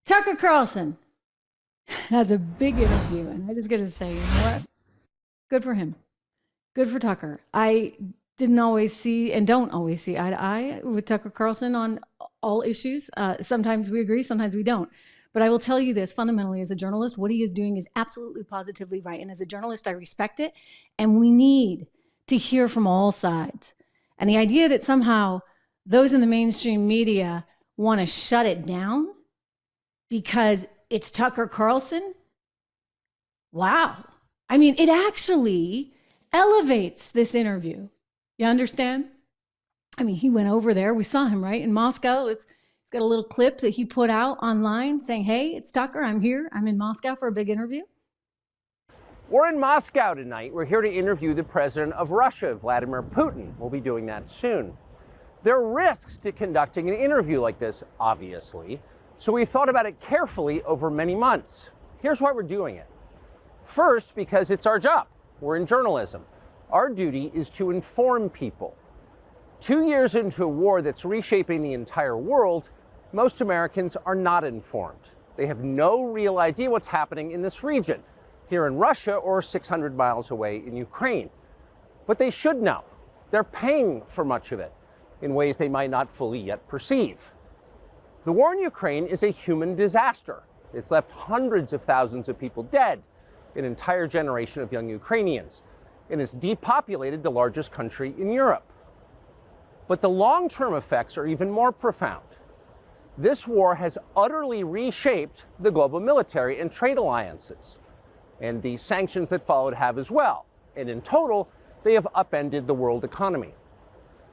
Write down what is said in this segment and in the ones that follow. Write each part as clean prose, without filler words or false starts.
Tucker Carlson has a big interview, and I just got to say, you know what? Good for him. Good for Tucker. I didn't always see and don't always see eye to eye with Tucker Carlson on all issues. Sometimes we agree, sometimes we don't. But I will tell you this, fundamentally, as a journalist, what he is doing is absolutely positively right. And as a journalist, I respect it. And we need to hear from all sides. And the idea that somehow those in the mainstream media want to shut it down because it's Tucker Carlson, wow. I mean, it actually elevates this interview. You understand? I mean, he went over there. We saw him, right, in Moscow. He's got a little clip that he put out online saying, hey, it's Tucker. I'm here. I'm in Moscow for a big interview. We're in Moscow tonight. We're here to interview the president of Russia, Vladimir Putin. We'll be doing that soon. There are risks to conducting an interview like this, obviously. So we thought about it carefully over many months. Here's why we're doing it. First, because it's our job. We're in journalism. Our duty is to inform people. 2 years into a war that's reshaping the entire world, most Americans are not informed. They have no real idea what's happening in this region, here in Russia or 600 miles away in Ukraine. But they should know. They're paying for much of it in ways they might not fully yet perceive. The war in Ukraine is a human disaster. It's left hundreds of thousands of people dead, an entire generation of young Ukrainians, and it's depopulated the largest country in Europe. But the long-term effects are even more profound. This war has utterly reshaped the global military and trade alliances, and the sanctions that followed have as well. And in total, they have upended the world economy.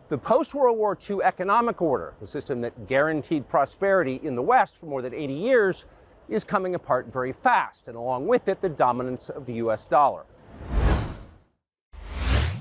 The post-World War II economic order, the system that guaranteed prosperity in the West for more than 80 years, is coming apart very fast, and along with it, the dominance of the US dollar.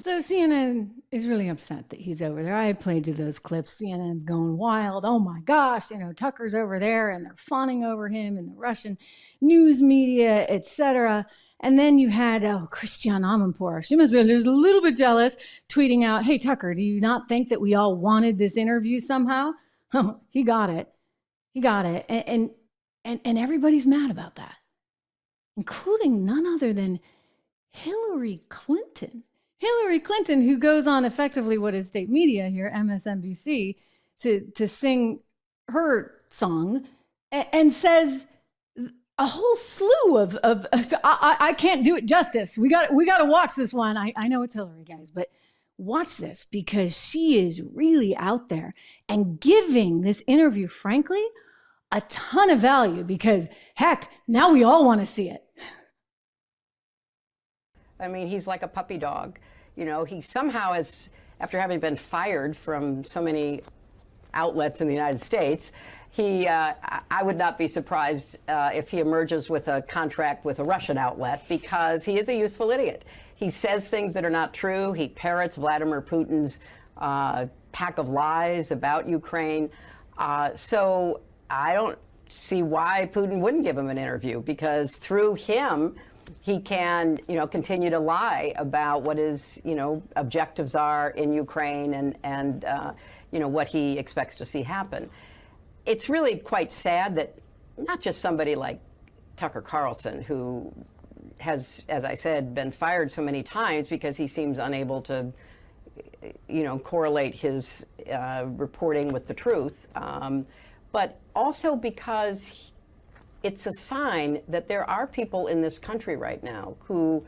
So CNN is really upset that he's over there. I played you those clips. CNN's going wild. Oh my gosh, Tucker's over there and they're fawning over him in the Russian news media, etc. And then you had Christiane Amanpour. She must be just a little bit jealous, tweeting out, hey, Tucker, do you not think that we all wanted this interview somehow? Oh, he got it. He got it. And everybody's mad about that, including none other than Hillary Clinton. Hillary Clinton, who goes on effectively what is state media here, MSNBC, to sing her song and says a whole slew of I can't do it justice. We got to watch this one. I know it's Hillary, guys, but watch this because she is really out there and giving this interview, frankly, a ton of value because, heck, now we all want to see it. I mean, he's like a puppy dog. He somehow has, after having been fired from so many outlets in the United States, I would not be surprised if he emerges with a contract with a Russian outlet because he is a useful idiot. He says things that are not true. He parrots Vladimir Putin's pack of lies about Ukraine. So I don't see why Putin wouldn't give him an interview because through him, he can, continue to lie about what his, objectives are in Ukraine and what he expects to see happen. It's really quite sad that not just somebody like Tucker Carlson, who has, as I said, been fired so many times because he seems unable to, correlate his reporting with the truth, but also because it's a sign that there are people in this country right now who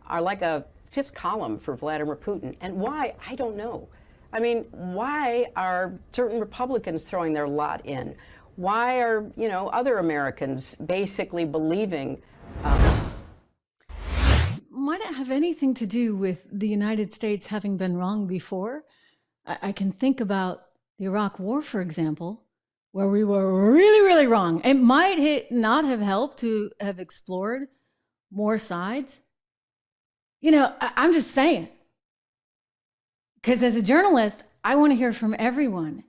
are like a fifth column for Vladimir Putin. And why? I don't know. I mean, why are certain Republicans throwing their lot in? Why are, other Americans basically believing? Might it have anything to do with the United States having been wrong before? I can think about the Iraq War, for example, where we were really, really wrong. It might not have helped to have explored more sides. I'm just saying. Because as a journalist, I want to hear from everyone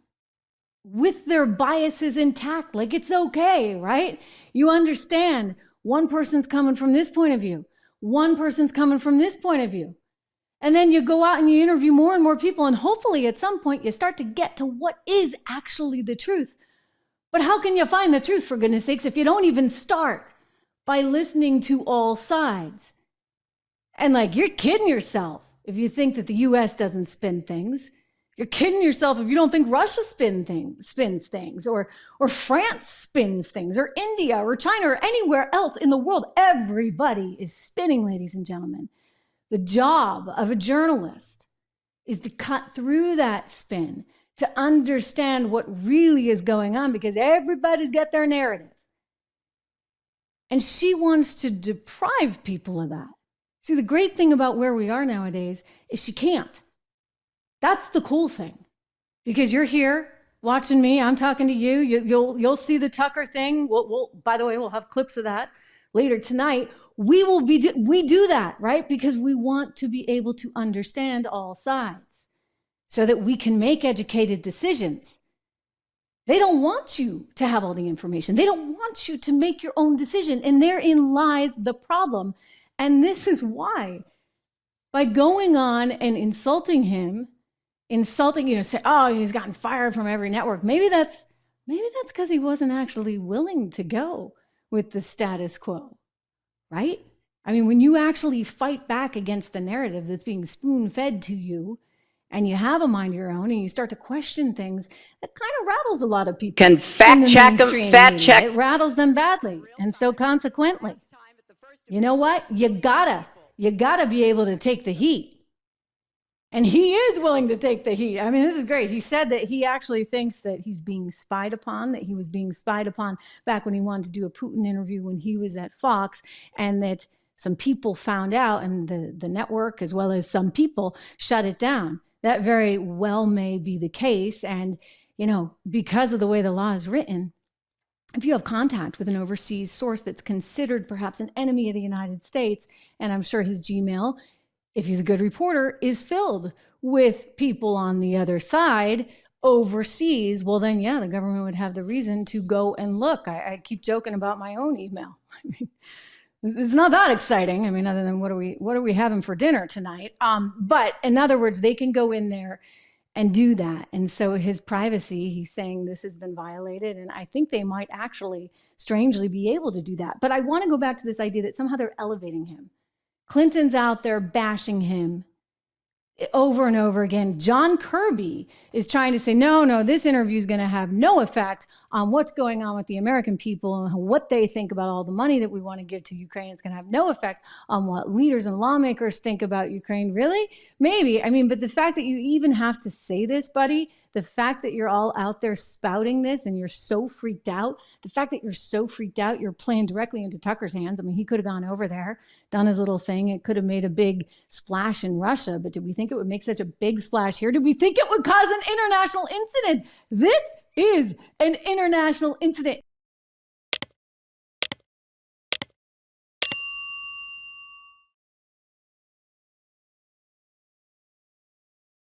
with their biases intact. Like, it's okay, right? You understand one person's coming from this point of view. One person's coming from this point of view. And then you go out and you interview more and more people. And hopefully at some point you start to get to what is actually the truth. But how can you find the truth, for goodness sakes, if you don't even start by listening to all sides? And like, you're kidding yourself if you think that the US doesn't spin things. You're kidding yourself if you don't think Russia spins things, or France spins things, or India, or China, or anywhere else in the world. Everybody is spinning, ladies and gentlemen. The job of a journalist is to cut through that spin, to understand what really is going on, because everybody's got their narrative. And she wants to deprive people of that. See, the great thing about where we are nowadays is she can't. That's the cool thing, because you're here watching me. I'm talking to you. You'll see the Tucker thing. By the way, we'll have clips of that later tonight. We do that, right? Because we want to be able to understand all sides so that we can make educated decisions. They don't want you to have all the information. They don't want you to make your own decision. And therein lies the problem. And this is why, by going on and insulting him, say, oh, he's gotten fired from every network. Maybe that's because he wasn't actually willing to go with the status quo, right? I mean, when you actually fight back against the narrative that's being spoon-fed to you, and you have a mind of your own, and you start to question things, that kind of rattles a lot of people. Can fact check them, It rattles them badly. And so consequently, you know what? You gotta be able to take the heat. And he is willing to take the heat. I mean, this is great. He said that he actually thinks that he's being spied upon, that he was being spied upon back when he wanted to do a Putin interview when he was at Fox, and that some people found out, and the network, as well as some people, shut it down. That very well may be the case. And, because of the way the law is written, if you have contact with an overseas source that's considered perhaps an enemy of the United States, and I'm sure his Gmail, if he's a good reporter, is filled with people on the other side overseas, well, then, yeah, the government would have the reason to go and look. I keep joking about my own email. I mean, it's not that exciting. I mean, other than what are we having for dinner tonight? But in other words, they can go in there and do that. And so his privacy, he's saying this has been violated. And I think they might actually strangely be able to do that. But I want to go back to this idea that somehow they're elevating him. Clinton's out there bashing him over and over again. John Kirby is trying to say, no, this interview is going to have no effect on what's going on with the American people and what they think about all the money that we want to give to Ukraine. It's going to have no effect on what leaders and lawmakers think about Ukraine. Really? Maybe. I mean, but the fact that you even have to say this, buddy, the fact that you're all out there spouting this and you're so freaked out, the fact that you're so freaked out, you're playing directly into Tucker's hands. I mean, he could have gone over there, done his little thing. It could have made a big splash in Russia, but did we think it would make such a big splash here? Did we think it would cause an international incident? This is an international incident.